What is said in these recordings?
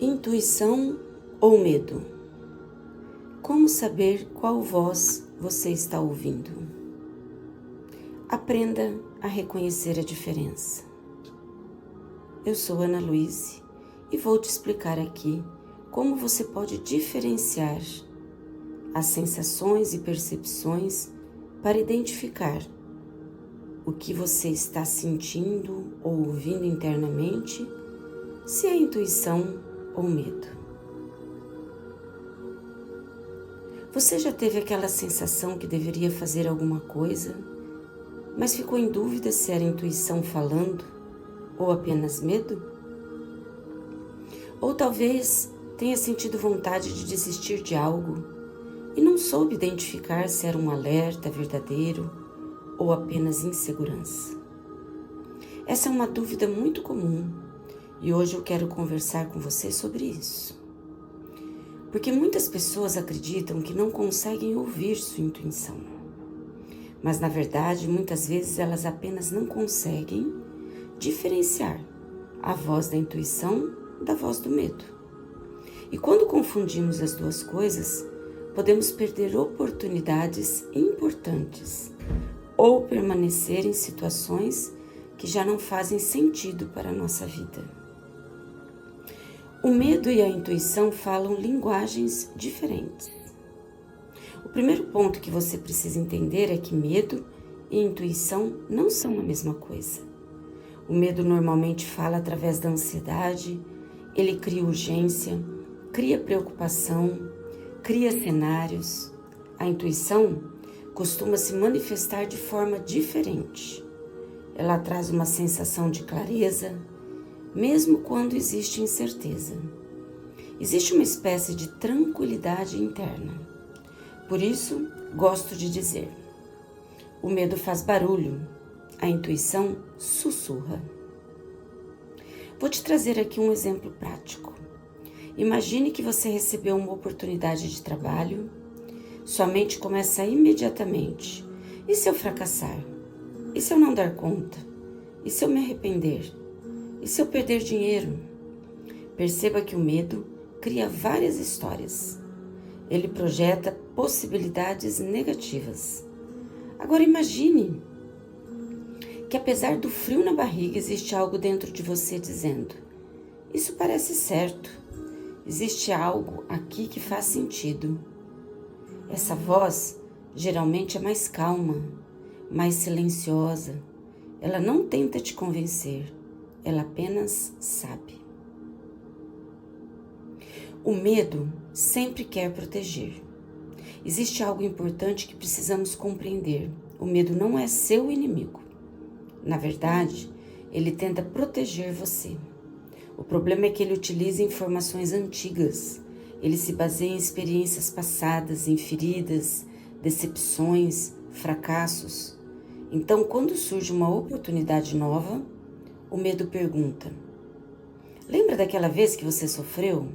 Intuição ou medo? Como saber qual voz você está ouvindo? Aprenda a reconhecer a diferença. Eu sou Ana Luíse e vou te explicar aqui como você pode diferenciar as sensações e percepções para identificar o que você está sentindo ou ouvindo internamente, se é intuição ou medo. Você já teve aquela sensação que deveria fazer alguma coisa, mas ficou em dúvida se era intuição falando ou apenas medo? Ou talvez tenha sentido vontade de desistir de algo e não soube identificar se era um alerta verdadeiro ou apenas insegurança. Essa é uma dúvida muito comum e hoje eu quero conversar com você sobre isso. Porque muitas pessoas acreditam que não conseguem ouvir sua intuição. Mas na verdade, muitas vezes elas apenas não conseguem diferenciar a voz da intuição da voz do medo. E quando confundimos as duas coisas, podemos perder oportunidades importantes ou permanecer em situações que já não fazem sentido para a nossa vida. O medo e a intuição falam linguagens diferentes. O primeiro ponto que você precisa entender é que medo e intuição não são a mesma coisa. O medo normalmente fala através da ansiedade, ele cria urgência, cria preocupação, cria cenários. A intuição costuma se manifestar de forma diferente. Ela traz uma sensação de clareza, mesmo quando existe incerteza. Existe uma espécie de tranquilidade interna. Por isso, gosto de dizer: o medo faz barulho, a intuição sussurra. Vou te trazer aqui um exemplo prático. Imagine que você recebeu uma oportunidade de trabalho, sua mente começa imediatamente: e se eu fracassar? E se eu não dar conta? E se eu me arrepender? E se eu perder dinheiro? Perceba que o medo cria várias histórias. Ele projeta possibilidades negativas. Agora imagine que apesar do frio na barriga, existe algo dentro de você dizendo: isso parece certo. Existe algo aqui que faz sentido. Essa voz geralmente é mais calma, mais silenciosa. Ela não tenta te convencer. Ela apenas sabe. O medo sempre quer proteger. Existe algo importante que precisamos compreender. O medo não é seu inimigo. Na verdade, ele tenta proteger você. O problema é que ele utiliza informações antigas. Ele se baseia em experiências passadas, em feridas, decepções, fracassos. Então, quando surge uma oportunidade nova, o medo pergunta: lembra daquela vez que você sofreu?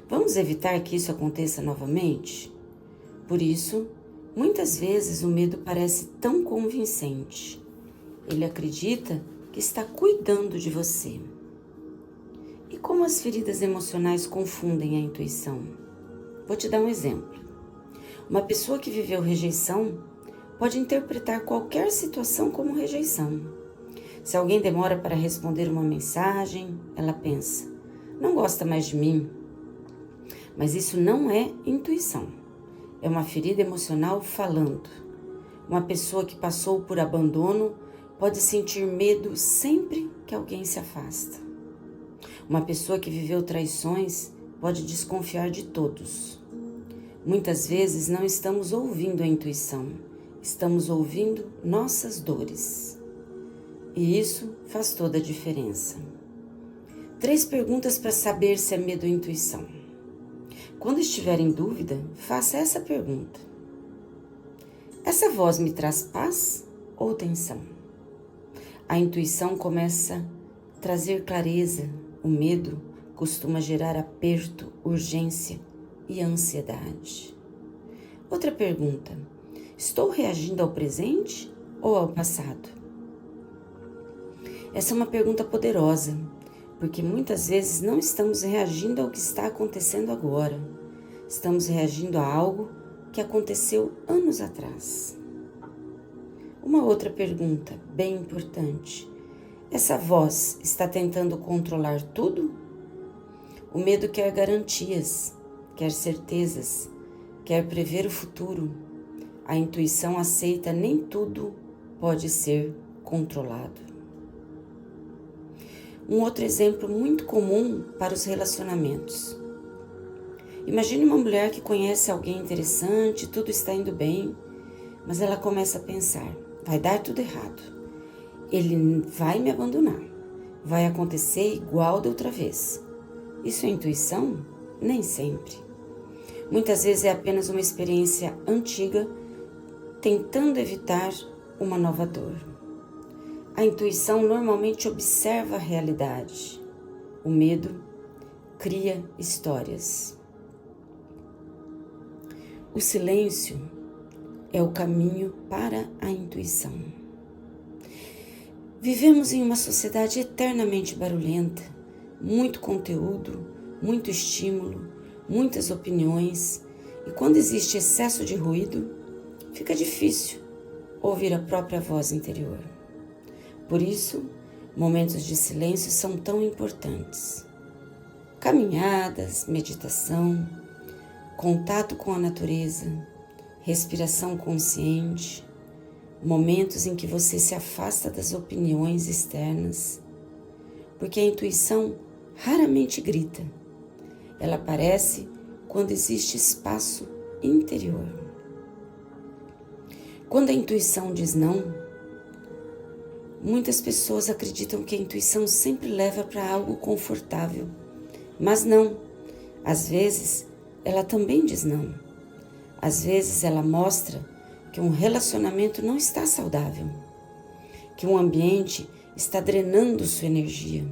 Vamos evitar que isso aconteça novamente? Por isso, muitas vezes o medo parece tão convincente. Ele acredita que está cuidando de você. E como as feridas emocionais confundem a intuição? Vou te dar um exemplo. Uma pessoa que viveu rejeição pode interpretar qualquer situação como rejeição. Se alguém demora para responder uma mensagem, ela pensa: não gosta mais de mim. Mas isso não é intuição. É uma ferida emocional falando. Uma pessoa que passou por abandono pode sentir medo sempre que alguém se afasta. Uma pessoa que viveu traições pode desconfiar de todos. Muitas vezes não estamos ouvindo a intuição, estamos ouvindo nossas dores. E isso faz toda a diferença. 3 perguntas para saber se é medo ou intuição. Quando estiver em dúvida, faça essa pergunta: essa voz me traz paz ou tensão? A intuição começa a trazer clareza. O medo costuma gerar aperto, urgência e ansiedade. Outra pergunta: estou reagindo ao presente ou ao passado? Essa é uma pergunta poderosa, porque muitas vezes não estamos reagindo ao que está acontecendo agora. Estamos reagindo a algo que aconteceu anos atrás. Uma outra pergunta bem importante. Essa voz está tentando controlar tudo? O medo quer garantias, quer certezas, quer prever o futuro. A intuição aceita nem tudo pode ser controlado. Um outro exemplo muito comum para os relacionamentos. Imagine uma mulher que conhece alguém interessante, tudo está indo bem, mas ela começa a pensar, vai dar tudo errado. Ele vai me abandonar, vai acontecer igual da outra vez. Isso é intuição? Nem sempre. Muitas vezes é apenas uma experiência antiga tentando evitar uma nova dor. A intuição normalmente observa a realidade. O medo cria histórias. O silêncio é o caminho para a intuição. Vivemos em uma sociedade eternamente barulhenta, muito conteúdo, muito estímulo, muitas opiniões, e quando existe excesso de ruído, fica difícil ouvir a própria voz interior. Por isso, momentos de silêncio são tão importantes. Caminhadas, meditação, contato com a natureza, respiração consciente, momentos em que você se afasta das opiniões externas, porque a intuição raramente grita. Ela aparece quando existe espaço interior. Quando a intuição diz não, muitas pessoas acreditam que a intuição sempre leva para algo confortável, mas não. Às vezes, ela também diz não. Às vezes, ela mostra que um relacionamento não está saudável, que um ambiente está drenando sua energia,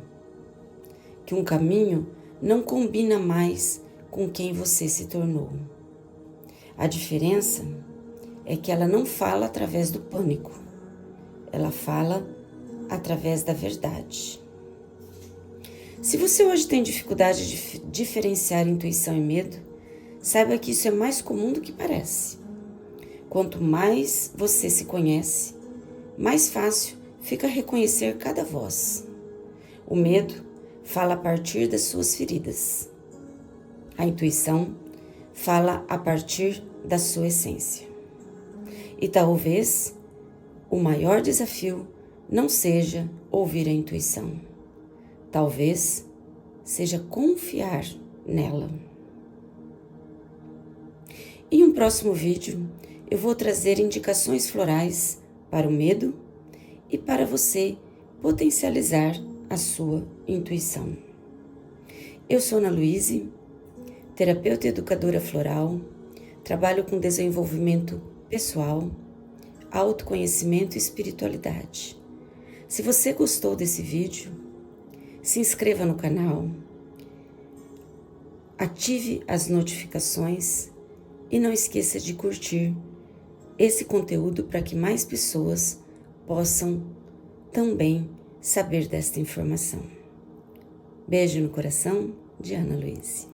que um caminho não combina mais com quem você se tornou. A diferença é que ela não fala através do pânico, ela fala através da verdade. Se você hoje tem dificuldade de diferenciar intuição e medo, saiba que isso é mais comum do que parece. Quanto mais você se conhece, mais fácil fica reconhecer cada voz. O medo fala a partir das suas feridas. A intuição fala a partir da sua essência. E talvez o maior desafio não seja ouvir a intuição. Talvez seja confiar nela. Em um próximo vídeo, eu vou trazer indicações florais para o medo e para você potencializar a sua intuição. Eu sou Ana Luíse, terapeuta e educadora floral, trabalho com desenvolvimento pessoal, autoconhecimento e espiritualidade. Se você gostou desse vídeo, se inscreva no canal, ative as notificações e não esqueça de curtir esse conteúdo para que mais pessoas possam também saber desta informação. Beijo no coração de Ana Luíse.